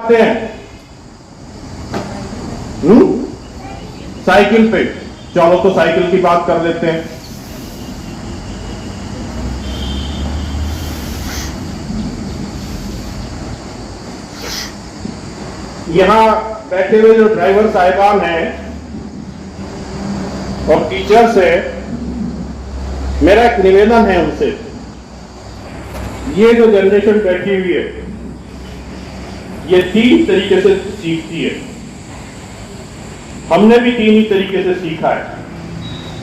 जाते हैं? साइकिल पे। चलो तो साइकिल की बात कर लेते हैं। यहां बैठे हुए जो ड्राइवर साहिबान हैं और टीचर्स है, मेरा एक निवेदन है उनसे, ये जो जनरेशन बैठी हुई है ये 3 तरीके से सीखती है। हमने भी 3 ही तरीके से सीखा है।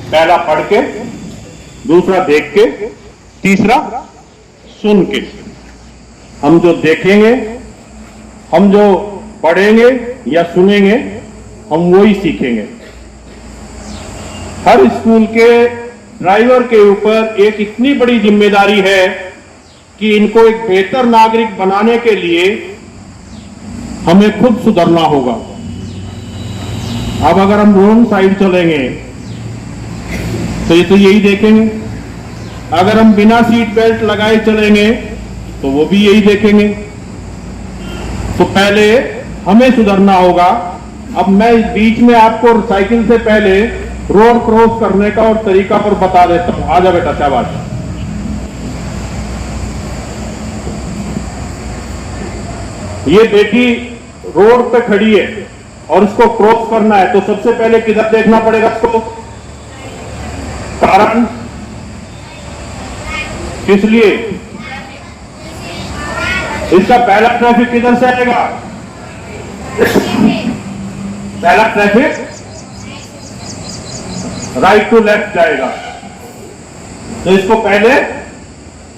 पहला पढ़ के, दूसरा देख के, तीसरा सुन के। हम जो देखेंगे, हम जो पढ़ेंगे या सुनेंगे, हम वो ही सीखेंगे। हर स्कूल के ड्राइवर के ऊपर एक इतनी बड़ी जिम्मेदारी है कि इनको एक बेहतर नागरिक बनाने के लिए हमें खुद सुधरना होगा। अब अगर हम रोंग साइड चलेंगे तो ये तो यही देखेंगे, अगर हम बिना सीट बेल्ट लगाए चलेंगे तो वो भी यही देखेंगे। तो पहले हमें सुधरना होगा। अब मैं इस बीच में आपको साइकिल से पहले रोड क्रॉस करने का और तरीका पर बता देता हूं। आजा बेटा, शाबाश। ये बेटी रोड पे खड़ी है और इसको क्रॉस करना है, तो सबसे पहले किधर देखना पड़ेगा इसको? कारण किस लिए? इसका पहला ट्रैफिक किधर से आएगा? पहला ट्रैफिक राइट टू लेफ्ट जाएगा, तो इसको पहले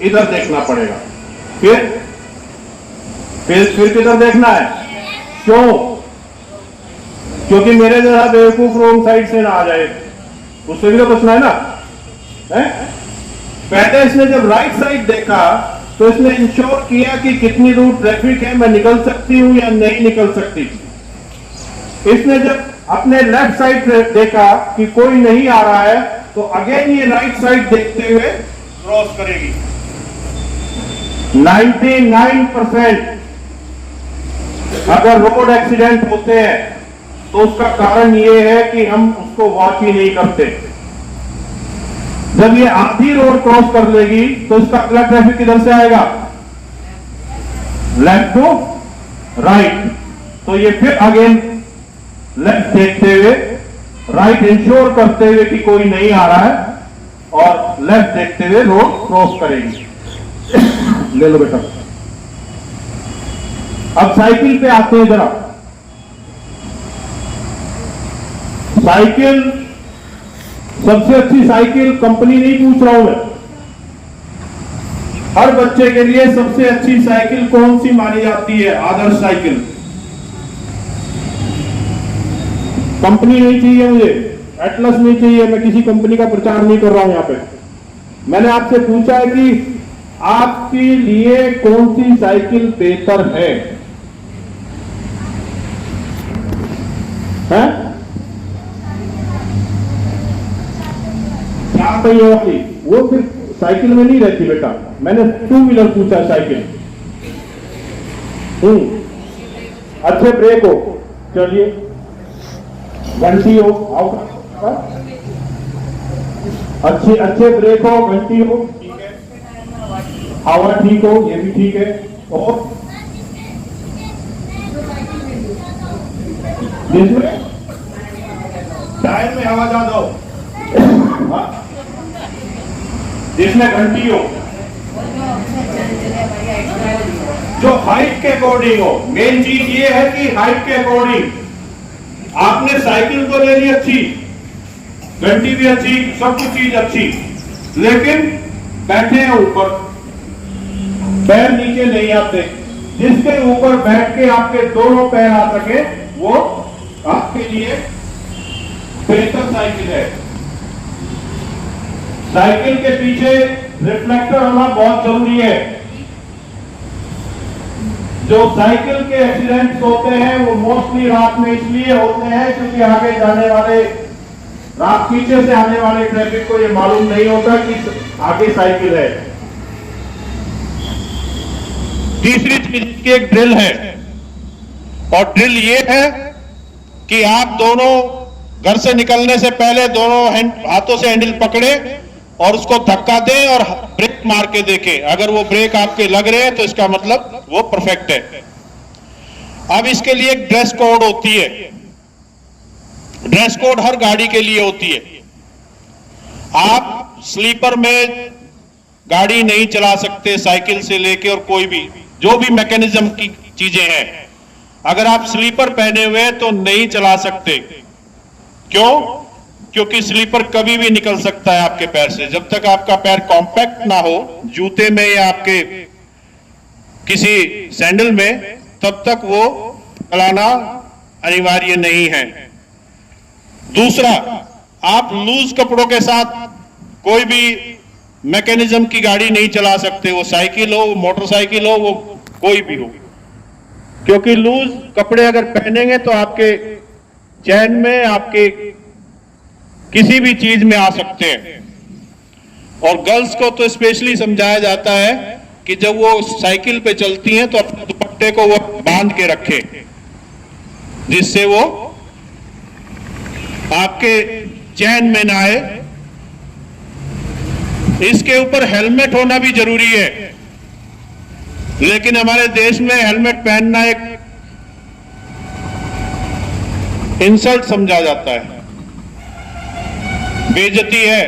इधर देखना पड़ेगा। फिर किधर देखना है? क्यों? क्योंकि मेरे जैसा बेवकूफ रोंग साइड से ना आ जाए, उससे भी तो बचना है ना। पहले इसने जब राइट साइड देखा तो इसने इंश्योर किया कि कितनी दूर ट्रैफिक है, मैं निकल सकती हूं या नहीं निकल सकती। इसने जब अपने लेफ्ट साइड देखा कि कोई नहीं आ रहा है, तो अगेन ये राइट साइड देखते हुए क्रॉस करेगी। 99% अगर रोड एक्सीडेंट होते हैं तो उसका कारण ये है कि हम उसको वॉच ही नहीं करते। जब ये आधी रोड क्रॉस कर लेगी तो इसका अगला ट्रैफिक किधर से आएगा? Left to right. तो ये फिर अगेन लेफ्ट देखते हुए, राइट इंश्योर करते हुए कि कोई नहीं आ रहा है, और लेफ्ट देखते हुए रोड क्रॉस करेगी। ले लो बेटा। अब साइकिल पे आते हैं जरा। साइकिल, सबसे अच्छी साइकिल कंपनी नहीं पूछ रहा हूं मैं, हर बच्चे के लिए सबसे अच्छी साइकिल कौन सी मानी जाती है? आदर्श साइकिल। कंपनी नहीं चाहिए मुझे, एटलस नहीं चाहिए, मैं किसी कंपनी का प्रचार नहीं कर रहा हूं यहां पे। मैंने आपसे पूछा है कि आपके लिए कौन सी साइकिल बेहतर है? क्या पहिए वाली? वो फिर साइकिल में नहीं रहती बेटा, मैंने 2 व्हीलर पूछा। साइकिल अच्छे ब्रेक हो, चलिए, घंटी हो, अच्छे ब्रेक हो, घंटी हो, ठीक है, हवा ठीक हो, ये भी ठीक है। और जिसमें टायर में हवा ज्यादा हो, जिसमें घंटी हो, जो हाइट के अकॉर्डिंग हो। मेन चीज ये है कि हाइट के अकॉर्डिंग आपने साइकिल तो ले ली अच्छी, घंटी भी अच्छी, सब कुछ चीज अच्छी, लेकिन बैठे हैं ऊपर, पैर नीचे नहीं आते। जिसके ऊपर बैठ के आपके दोनों पैर आ सके वो आपके लिए बेहतर साइकिल है। साइकिल के पीछे रिफ्लेक्टर होना बहुत जरूरी है। जो साइकिल के एक्सीडेंट्स होते हैं वो मोस्टली रात में इसलिए होते हैं क्योंकि आगे जाने वाले, रात पीछे से आने वाले ट्रैफिक को ये मालूम नहीं होता कि आगे साइकिल है। तीसरी चीज की एक ड्रिल है। और ड्रिल ये है कि आप दोनों घर से निकलने से पहले दोनों हाथों से हैंडल पकड़े और उसको धक्का दें और ब्रेक मार के देखें। अगर वो ब्रेक आपके लग रहे हैं तो इसका मतलब वो परफेक्ट है। अब इसके लिए एक ड्रेस कोड होती है। ड्रेस कोड हर गाड़ी के लिए होती है। आप स्लीपर में गाड़ी नहीं चला सकते, साइकिल से लेके और कोई भी जो भी मैकेनिज्म की चीजें हैं, अगर आप स्लीपर पहने हुए हैं तो नहीं चला सकते। क्यों? क्योंकि स्लीपर कभी भी निकल सकता है आपके पैर से। जब तक आपका पैर कॉम्पैक्ट ना हो जूते में या आपके किसी सैंडल में, तब तक वो चलाना अनिवार्य नहीं है। दूसरा, आप लूज कपड़ों के साथ कोई भी मैकेनिज्म की गाड़ी नहीं चला सकते, वो साइकिल हो, मोटरसाइकिल हो, वो कोई भी हो, क्योंकि लूज कपड़े अगर पहनेंगे तो आपके चैन में, आपके किसी भी चीज में आ सकते हैं। और गर्ल्स को तो स्पेशली समझाया जाता है कि जब वो साइकिल पे चलती हैं तो अपने दुपट्टे को वो बांध के रखें, जिससे वो आपके चैन में ना आए। इसके ऊपर हेलमेट होना भी जरूरी है, लेकिन हमारे देश में हेलमेट पहनना एक इंसल्ट समझा जाता है, बेइज्जती है,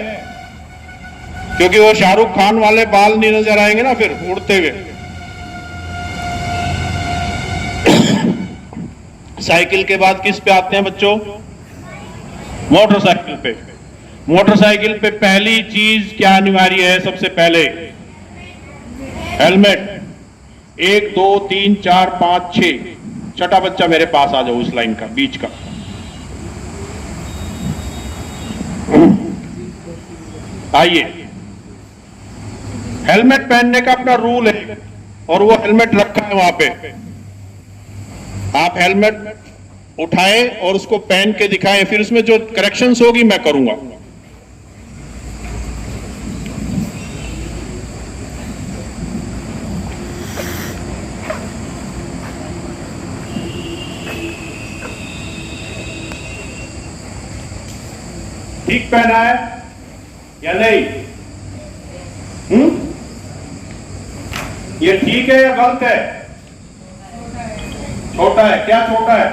क्योंकि वो शाहरुख खान वाले बाल नहीं नजर आएंगे ना फिर उड़ते हुए। साइकिल के बाद किस पे आते हैं बच्चों? मोटरसाइकिल पे। मोटरसाइकिल पे पहली चीज क्या अनिवार्य है? सबसे पहले हेलमेट। 1 2 3 4 5 6, छठा बच्चा मेरे पास आ जाओ, उस लाइन का बीच का। आइए, हेलमेट पहनने का अपना रूल है और वो हेलमेट रखा है वहां पे। आप हेलमेट उठाएं और उसको पहन के दिखाएं, फिर उसमें जो करेक्शंस होगी मैं करूंगा। ठीक पहना है या नहीं? ये ठीक है या गलत है? छोटा है। क्या छोटा है?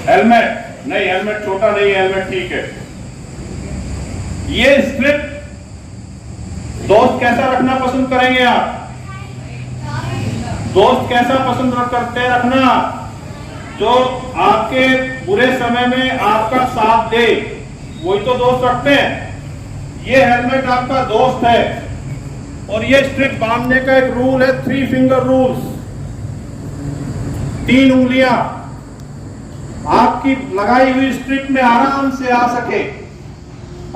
हेलमेट नहीं, हेलमेट छोटा नहीं है, हेलमेट ठीक है। ये स्ट्रिप दोस्त कैसा रखना पसंद करेंगे आप? दोस्त कैसा पसंद करते हैं रखना? जो आपके बुरे समय में आपका साथ दे, वही तो दोस्त रखते हैं। ये हेलमेट आपका दोस्त है। और ये स्ट्रिप बांधने का एक रूल है, 3 फिंगर रूल्स। 3 उंगलियां आपकी लगाई हुई स्ट्रिप में आराम से आ सके।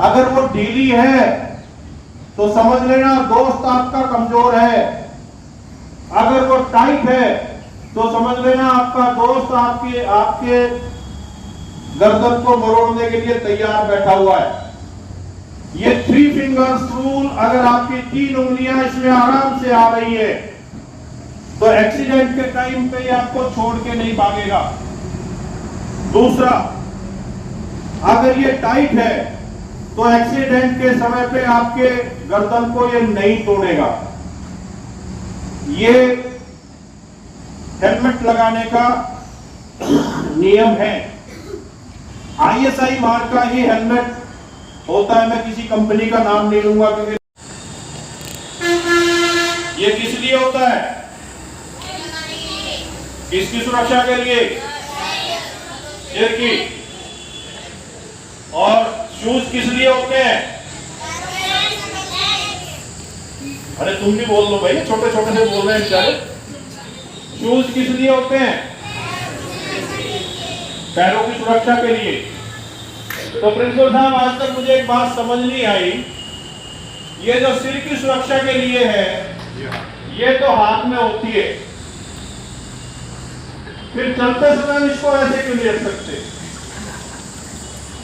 अगर वो ढीली है तो समझ लेना दोस्त आपका कमजोर है। अगर वो टाइट है तो समझ लेना आपका दोस्त आपके गर्दन को मरोड़ने के लिए तैयार बैठा हुआ है। ये 3 फिंगर्स रूल, अगर आपकी 3 उंगलियां इसमें आराम से आ रही है तो एक्सीडेंट के टाइम पे ये आपको छोड़ के नहीं भागेगा। दूसरा, अगर ये टाइट है तो एक्सीडेंट के समय पे आपके गर्दन को ये नहीं तोड़ेगा। ये हेलमेट लगाने का नियम है। ISI मार्क का ही हेलमेट होता है। मैं किसी कंपनी का नाम नहीं लूंगा क्योंकि ये किस लिए होता है? किसकी सुरक्षा के लिए? सिर की। और शूज किस लिए होते हैं? अरे तुम भी बोल लो भाई, छोटे छोटे से बोल रहे हैं बेचारे। शूज किस लिए होते हैं? पैरों की सुरक्षा के लिए। तो प्रिंसिपल साहब, आज तक मुझे एक बात समझ नहीं आई, ये जो सिर की सुरक्षा के लिए है, ये तो हाथ में होती है, फिर चलते समय इसको ऐसे क्यों नहीं रख सकते?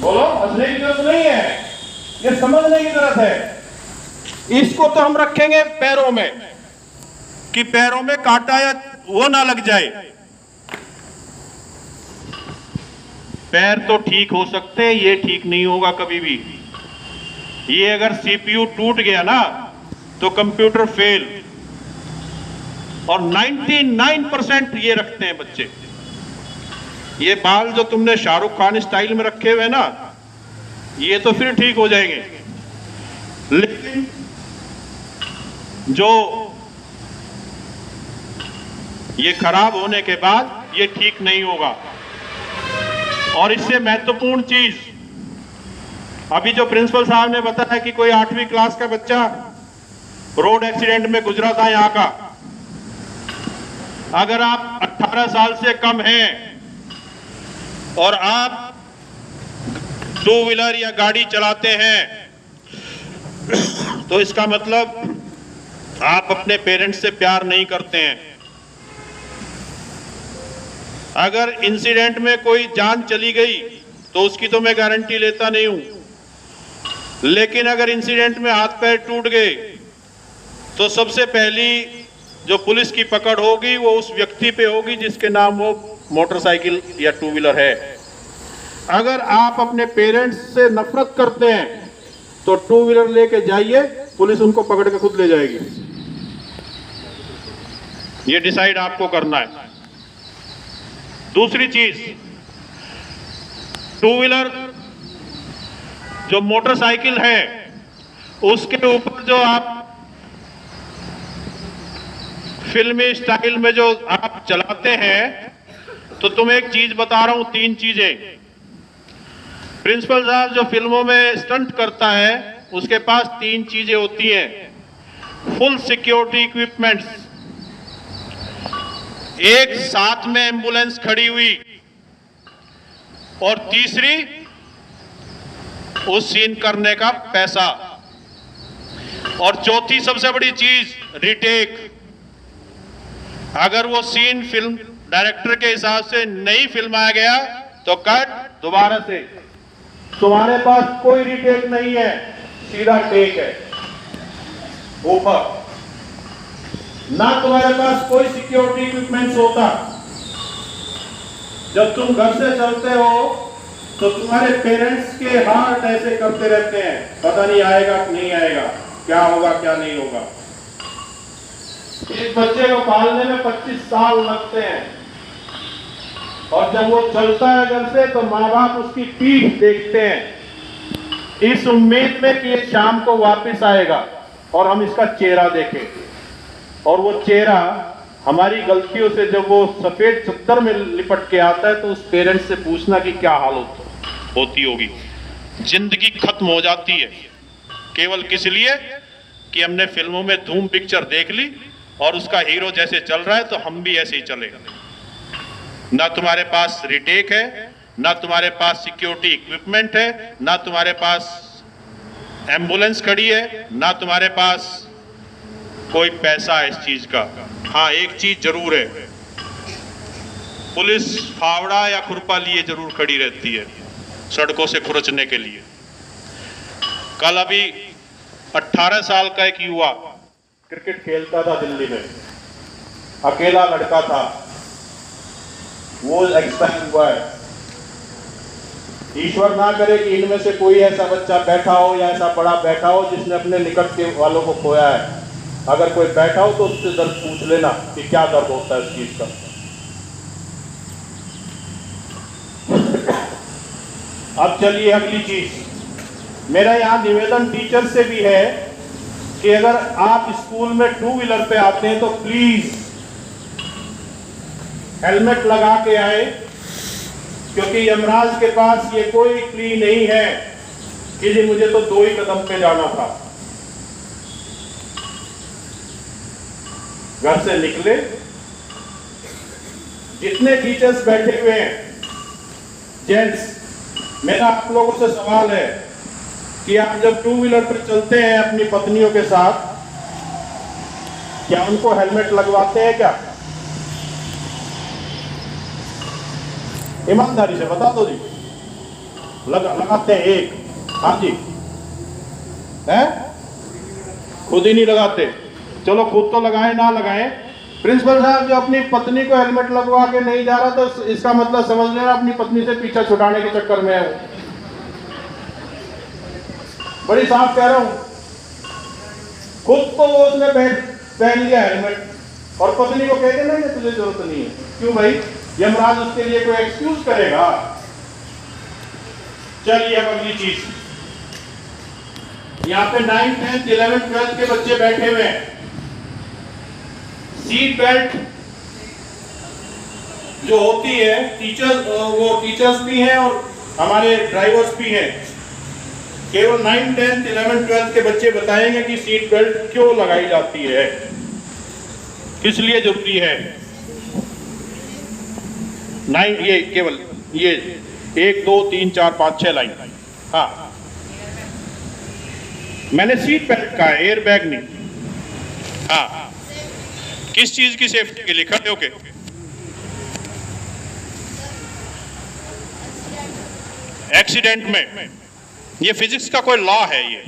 बोलो, हंसने की जरूरत नहीं है, ये समझने की जरूरत है। इसको तो हम रखेंगे पैरों में कि पैरों में कांटा या वो ना लग जाए। पैर तो ठीक हो सकते हैं, ये ठीक नहीं होगा कभी भी। ये अगर सीपीयू टूट गया ना तो कंप्यूटर फेल। और 99% ये रखते हैं बच्चे। ये बाल जो तुमने शाहरुख खान स्टाइल में रखे हुए ना, ये तो फिर ठीक हो जाएंगे, लेकिन जो ये खराब होने के बाद ये ठीक नहीं होगा। और इससे महत्वपूर्ण चीज, अभी जो प्रिंसिपल साहब ने बताया कि कोई 8वीं क्लास का बच्चा रोड एक्सीडेंट में गुजरा था यहां का। अगर आप 18 साल से कम हैं और आप 2 व्हीलर या गाड़ी चलाते हैं तो इसका मतलब आप अपने पेरेंट्स से प्यार नहीं करते हैं। अगर इंसिडेंट में कोई जान चली गई तो उसकी तो मैं गारंटी लेता नहीं हूं, लेकिन अगर इंसिडेंट में हाथ पैर टूट गए तो सबसे पहली जो पुलिस की पकड़ होगी वो उस व्यक्ति पे होगी जिसके नाम वो मोटरसाइकिल या 2 व्हीलर है। अगर आप अपने पेरेंट्स से नफरत करते हैं तो 2 व्हीलर लेके जाइए, पुलिस उनको पकड़ के खुद ले जाएगी। ये डिसाइड आपको करना है। दूसरी चीज, 2 व्हीलर जो मोटरसाइकिल है उसके ऊपर जो आप फिल्मी स्टाइल में जो आप चलाते हैं, तो तुम्हें एक चीज बता रहा हूं, 3 चीजें। प्रिंसिपल साहब जो फिल्मों में स्टंट करता है उसके पास 3 चीजें होती हैं। फुल सिक्योरिटी इक्विपमेंट्स, एक साथ में एम्बुलेंस खड़ी हुई, और तीसरी उस सीन करने का पैसा, और चौथी सबसे बड़ी चीज रिटेक। अगर वो सीन फिल्म डायरेक्टर के हिसाब से नहीं फिल्माया गया तो कट, दोबारा से। तुम्हारे पास कोई रिटेक नहीं है, सीधा टेक है ऊपर। ना तुम्हारे पास कोई सिक्योरिटी इक्विपमेंट्स होता। जब तुम घर से चलते हो तो तुम्हारे पेरेंट्स के हार्ट ऐसे करते रहते हैं, पता नहीं आएगा कि नहीं आएगा, क्या होगा क्या नहीं होगा। इस बच्चे को पालने में 25 साल लगते हैं, और जब वो चलता है घर से तो माँ बाप उसकी पीठ देखते हैं इस उम्मीद में कि ये शाम को वापस आएगा और हम इसका चेहरा देखें। और वो चेहरा हमारी गलतियों से जब वो सफेद चद्दर में लिपट के आता है तो उस पेरेंट्स से पूछना कि क्या हाल होती होगी। जिंदगी खत्म हो जाती है केवल किस लिए कि हमने फिल्मों में धूम पिक्चर देख ली और उसका हीरो जैसे चल रहा है तो हम भी ऐसे ही चलेगा। ना तुम्हारे पास रिटेक है, ना तुम्हारे पास सिक्योरिटी इक्विपमेंट है, ना तुम्हारे पास एम्बुलेंस खड़ी है, ना तुम्हारे पास कोई पैसा है इस चीज का। हाँ, एक चीज जरूर है, पुलिस फावड़ा या खुरपा लिए जरूर खड़ी रहती है सड़कों से खुरचने के लिए। कल अभी 18 साल का एक युवा क्रिकेट खेलता था दिल्ली में, अकेला लड़का था, वो एक्सपायर हुआ है। ईश्वर ना करे कि इनमें से कोई ऐसा बच्चा बैठा हो या ऐसा बड़ा बैठा हो जिसने अपने निकट के वालों को खोया है। अगर कोई बैठा हो तो उससे दर्द पूछ लेना कि क्या दर्द होता है इस चीज का। अब चलिए अगली चीज, मेरा यहाँ निवेदन टीचर से भी है कि अगर आप स्कूल में 2 व्हीलर पे आते हैं तो प्लीज हेलमेट लगा के आए, क्योंकि यमराज के पास ये कोई प्ली नहीं है कि जी मुझे तो 2 ही कदम पे जाना था। घर से निकले, जितने टीचर्स बैठे हुए हैं जेंट्स, मेरा आप लोगों से सवाल है कि आप जब 2 व्हीलर पर चलते हैं अपनी पत्नियों के साथ, क्या उनको हेलमेट लगवाते हैं क्या? ईमानदारी से बता दो जी। लगाते हैं एक? हाँ जी, है? खुद ही नहीं लगाते। चलो खुद तो लगाएं ना लगाएं, प्रिंसिपल साहब जो अपनी पत्नी को हेलमेट लगवा के नहीं जा रहा तो इसका मतलब समझ लेना अपनी पत्नी से पीछा छुड़ाने के चक्कर में है वो। बड़ी साफ कह रहा हूं, खुद तो उसने पहन लिया हेलमेट और पत्नी को कह देना कि तुझे जरूरत नहीं है। क्यों भाई, यमराज उसके लिए कोई एक्सक्यूज करेगा? चलिए अब अगली चीज, यहाँ पे 9th 10th 11th 12th के बच्चे बैठे हुए हैं। सीट बेल्ट जो होती है वो टीचर्स भी हैं और हमारे ड्राइवर्स भी हैं। केवल 9th 10th 11th 12th के बच्चे बताएंगे कि सीट बेल्ट क्यों लगाई जाती है, किस लिए जरूरी है। ये केवल ये 1 2 3 4 5 6 लाइन। हाँ, मैंने सीट बेल्ट कहा है, एयर बैग नहीं। हाँ, किस चीज की सेफ्टी के लिए? खड़े होके एक्सीडेंट में, ये फिजिक्स का कोई लॉ है। ये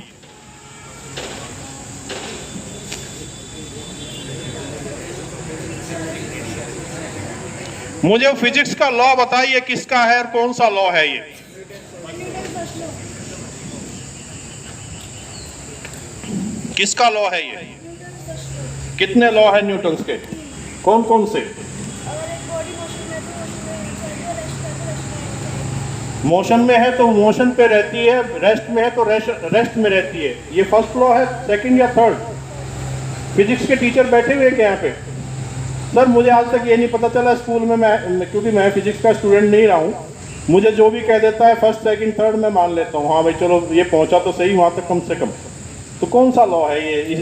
मुझे फिजिक्स का लॉ बताइए किसका है और कौन सा लॉ है ये? किसका लॉ है ये? कितने लॉ है न्यूटन्स के? कौन कौन से? मोशन में है तो मोशन पे रहती है, रेस्ट में है तो रेस्ट में रहती है। ये फर्स्ट लॉ है, सेकंड या थर्ड? फिजिक्स के टीचर बैठे हुए हैं यहाँ पे? सर मुझे आज तक ये नहीं पता चला स्कूल में, क्योंकि मैं फिजिक्स का स्टूडेंट नहीं रहा हूँ, मुझे जो भी कह देता है फर्स्ट सेकंड थर्ड मैं मान लेता हूँ। हाँ भाई चलो ये पहुंचा तो सही वहां तक कम से कम। तो कौन सा लॉ है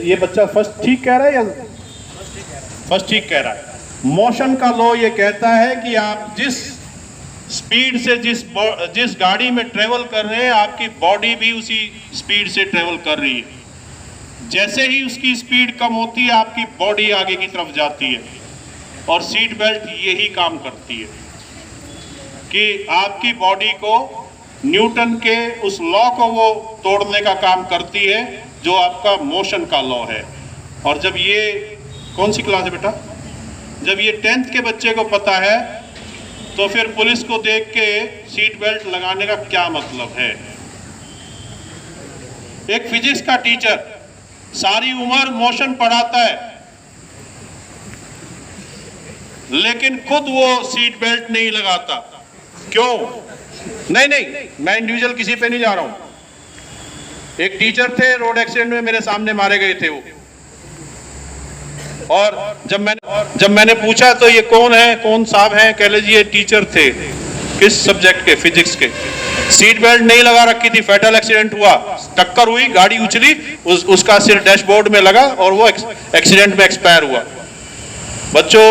ये बच्चा फर्स्ट ठीक कह रहा है या फर्स्ट ठीक कह रहा है? मोशन का लॉ ये कहता है कि आप जिस स्पीड से जिस गाड़ी में ट्रेवल कर रहे हैं आपकी बॉडी भी उसी स्पीड से ट्रेवल कर रही है। जैसे ही उसकी स्पीड कम होती है आपकी बॉडी आगे की तरफ जाती है, और सीट बेल्ट यही काम करती है कि आपकी बॉडी को न्यूटन के उस लॉ को वो तोड़ने का काम करती है जो आपका मोशन का लॉ है। और जब ये कौन सी क्लास है बेटा? जब ये 10th के बच्चे को पता है तो फिर पुलिस को देख के सीट बेल्ट लगाने का क्या मतलब है? एक फिजिक्स का टीचर सारी उम्र मोशन पढ़ाता है लेकिन खुद वो सीट बेल्ट नहीं लगाता। क्यों? नहीं, मैं इंडिविजुअल किसी पे नहीं जा रहा हूं। एक टीचर थे, रोड एक्सीडेंट में मेरे सामने मारे गए थे वो, और जब मैंने पूछा तो ये कौन है, कौन साहब हैं? कह लीजिए टीचर थे। किस सब्जेक्ट के? फिजिक्स के। सीट बेल्ट नहीं लगा रखी थी, फेटल एक्सीडेंट हुआ, टक्कर हुई, गाड़ी उछली, उसका सिर डैशबोर्ड में लगा और वो एक्सीडेंट में एक्सपायर हुआ। बच्चों,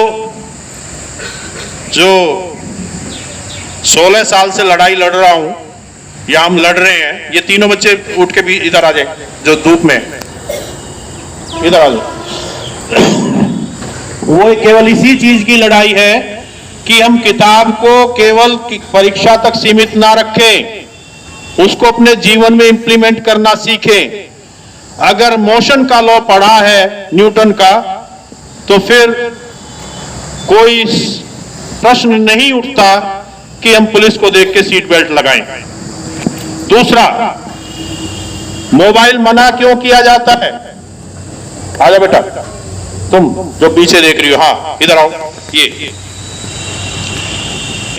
जो 16 साल से लड़ाई लड़ रहा हूं या हम लड़ रहे हैं, ये तीनों बच्चे उठ के भी इधर आ जाए जो धूप में, इधर आ जाओ। वो केवल इसी चीज की लड़ाई है कि हम किताब को केवल परीक्षा तक सीमित ना रखें, उसको अपने जीवन में इंप्लीमेंट करना सीखें। अगर मोशन का लॉ पढ़ा है न्यूटन का तो फिर कोई प्रश्न नहीं उठता कि हम पुलिस को देख के सीट बेल्ट लगाएं। दूसरा, मोबाइल मना क्यों किया जाता है? आजा बेटा, तुम जो पीछे देख रही हो, हाँ इधर आओ। ये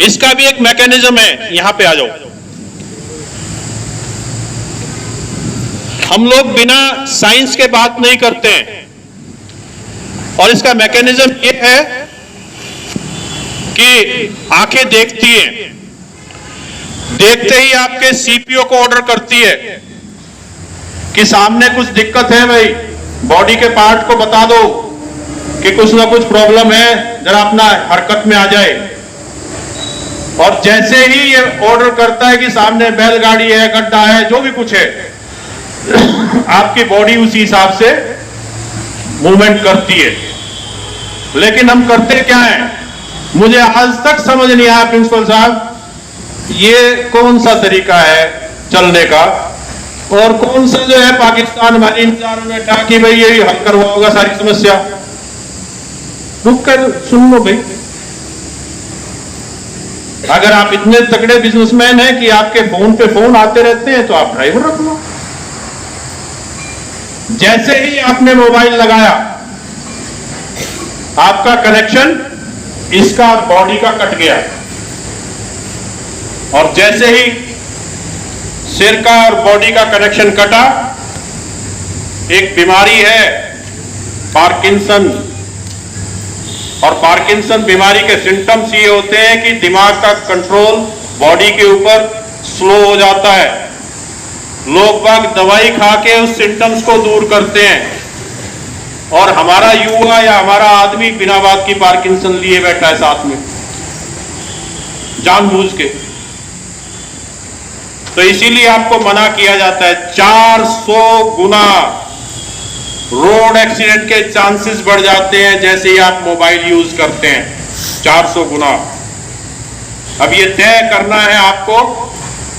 इसका भी एक मैकेनिज्म है, यहां पे आ जाओ। हम लोग बिना साइंस के बात नहीं करते हैं, और इसका मैकेनिज्म ये है कि आंखें देखती हैं, देखते ही आपके सीपीयू को ऑर्डर करती है कि सामने कुछ दिक्कत है भाई, बॉडी के पार्ट को बता दो कि कुछ ना कुछ प्रॉब्लम है, जरा अपना हरकत में आ जाए। और जैसे ही ये ऑर्डर करता है कि सामने बैलगाड़ी है, गड्ढा है, जो भी कुछ है, आपकी बॉडी उसी हिसाब से मूवमेंट करती है। लेकिन हम करते क्या है? मुझे आज तक समझ नहीं आया प्रिंसिपल साहब, ये कौन सा तरीका है चलने का, और कौन सा जो है पाकिस्तान हमारे इंतजार में बैठा कि भाई ये हल करवा होगा सारी समस्या। रुक कर सुन लो भाई। अगर आप इतने तगड़े बिजनेसमैन हैं कि आपके फोन पे फोन आते रहते हैं तो आप ड्राइवर रख लो। जैसे ही आपने मोबाइल लगाया, आपका कनेक्शन इसका बॉडी का कट गया, और जैसे ही सिर का और बॉडी का कनेक्शन कटा, एक बीमारी है पार्किंसन, और पार्किंसन बीमारी के सिम्टम्स ये होते हैं कि दिमाग का कंट्रोल बॉडी के ऊपर स्लो हो जाता है। लोग बाग दवाई खा के उस सिम्टम्स को दूर करते हैं, और हमारा युवा या हमारा आदमी बिना बात की पार्किंसन लिए बैठा है साथ में, जानबूझ के। तो इसीलिए आपको मना किया जाता है। 400 गुना रोड एक्सीडेंट के चांसेस बढ़ जाते हैं जैसे ही आप मोबाइल यूज करते हैं, 400 गुना। अब ये तय करना है आपको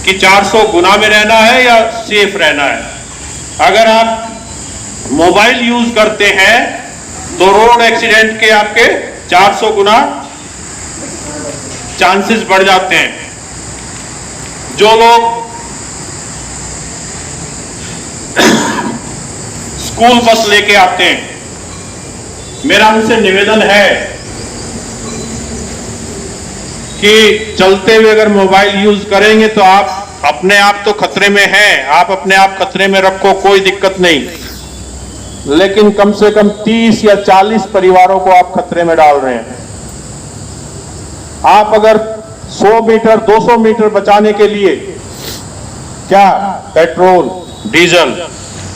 कि 400 गुना में रहना है या सेफ रहना है। अगर आप मोबाइल यूज करते हैं तो रोड एक्सीडेंट के आपके 400 गुना चांसेस बढ़ जाते हैं। जो लोग स्कूल बस लेके आते हैं, मेरा उनसे निवेदन है कि चलते हुए अगर मोबाइल यूज करेंगे तो आप अपने आप तो खतरे में हैं, आप अपने आप खतरे में रखो, कोई दिक्कत नहीं, लेकिन कम से कम 30 या 40 परिवारों को आप खतरे में डाल रहे हैं। आप अगर 100 मीटर 200 मीटर बचाने के लिए क्या पेट्रोल डीजल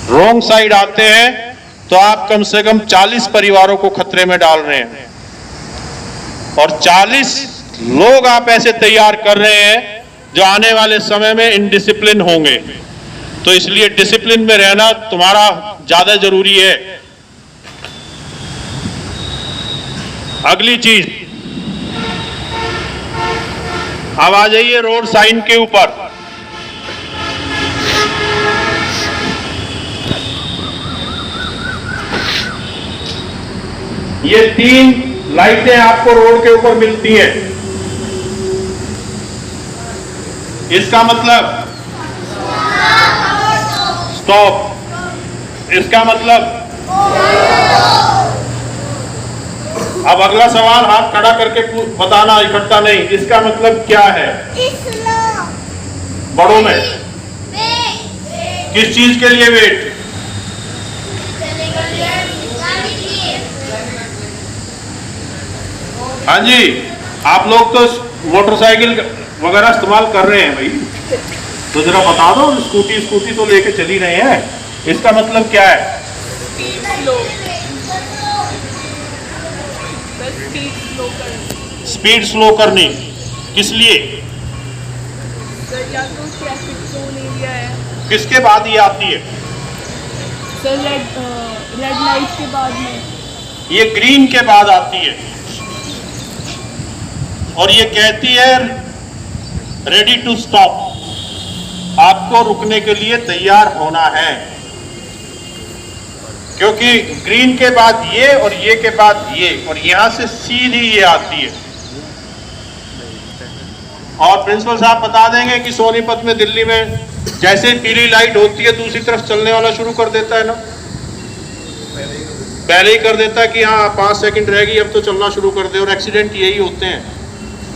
रॉन्ग साइड आते हैं तो आप कम से कम 40 परिवारों को खतरे में डाल रहे हैं, और 40 लोग आप ऐसे तैयार कर रहे हैं जो आने वाले समय में इनडिसिप्लिन होंगे। तो इसलिए डिसिप्लिन में रहना तुम्हारा ज्यादा जरूरी है। अगली चीज, अब आ जाइए रोड साइन के ऊपर। ये 3 लाइटें आपको रोड के ऊपर मिलती हैं। इसका मतलब स्टॉप, इसका मतलब। अब अगला सवाल हाथ खड़ा करके बताना, इकट्ठा नहीं। इसका मतलब क्या है बड़ों में? किस चीज के लिए वेट? हाँ जी, आप लोग तो मोटरसाइकिल वगैरह इस्तेमाल कर रहे हैं भाई, तो जरा बता दो। स्कूटी तो लेके चली रहे हैं, इसका मतलब क्या है? स्पीड स्लो करनी। किस लिए? या तो ट्रैफिक जोन एरिया है। किसके बाद ये आती है? सर रेड लाइट के बाद में। ये ग्रीन के बाद आती है, और ये कहती है रेडी टू स्टॉप, आपको रुकने के लिए तैयार होना है। क्योंकि ग्रीन के बाद ये, और ये के बाद ये, और यहां से सीधी ये आती है। और प्रिंसिपल साहब बता देंगे कि सोनीपत में, दिल्ली में जैसे पीली लाइट होती है दूसरी तरफ चलने वाला शुरू कर देता है ना, पहले ही कर देता है कि हाँ 5 सेकंड रहेगी, अब तो चलना शुरू कर दे। और एक्सीडेंट यही होते हैं।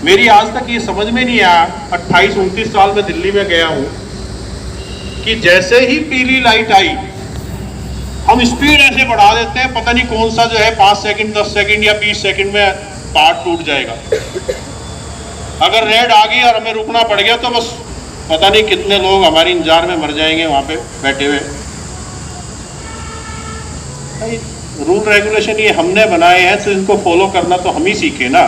मेरी आज तक ये समझ में नहीं आया, 28-29 साल में दिल्ली में गया हूं, कि जैसे ही पीली लाइट आई हम स्पीड ऐसे बढ़ा देते हैं, पता नहीं कौन सा जो है 5 सेकंड 10 सेकंड या 20 सेकंड में पार्ट टूट जाएगा। अगर रेड आ गई और हमें रुकना पड़ गया तो बस पता नहीं कितने लोग हमारी इंतजार में मर जाएंगे वहां पे बैठे हुए। रूल रेगुलेशन ये हमने बनाए हैं, तो इनको फॉलो करना तो हम ही सीखे ना।